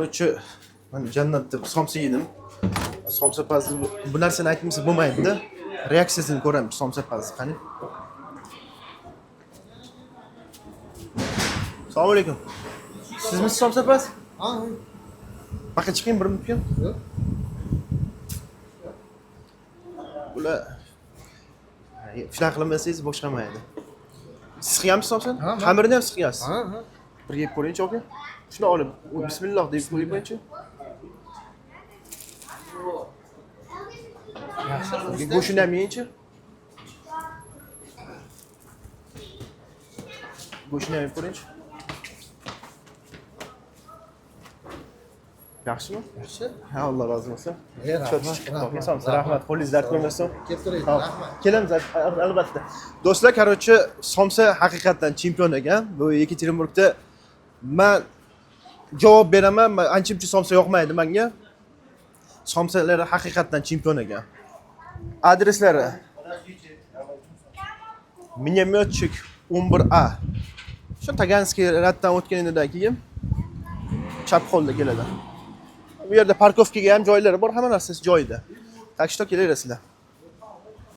Korоче, men jannatda somsa yedim. Somsa pazi bu narsani aytmasa bo'lmaydi-da. Reaksiyasini ko'ramiz somsa pazi qani. Assalomu alaykum. Sizmisiz somsa pazi? Ha. Baqa chiqing bir minutga. Bular shunaqa qilmasangiz boshqamaydi. Siz qilganmisiz somsani? Xamirini ham siz qilgansiz. Ha. Bir yeb ko'ring-chi aka. Shuni olib, bismillah deb qo'ying-chi. Go'shtini ham yeying-chi. Go'shtini ham yeb ko'ring-chi. Yaxshimi? Yaxshi. Ha, Alloh rozi bo'lsin. Rahmat. Rahmat, qo'lingiz dard ko'rmasin. Keltiring. Hop, Rahmat. kelamiz albatta. Do'stlar, короче, somsa haqiqatan chempion ekan. Bu Yekaterinburgda men javob beraman, ancha-muncha somsa yoqmaydi menga. Somsalari haqiqatan chempion ekan. Adreslari Minemyotchik 11A. Shu Taganskiy raddan o'tganidan keyin chap qo'lda keladi. Bu yerda parkovkaga ham joylari bor, hamma narsasi joyida. Tak что kelaverasizlar.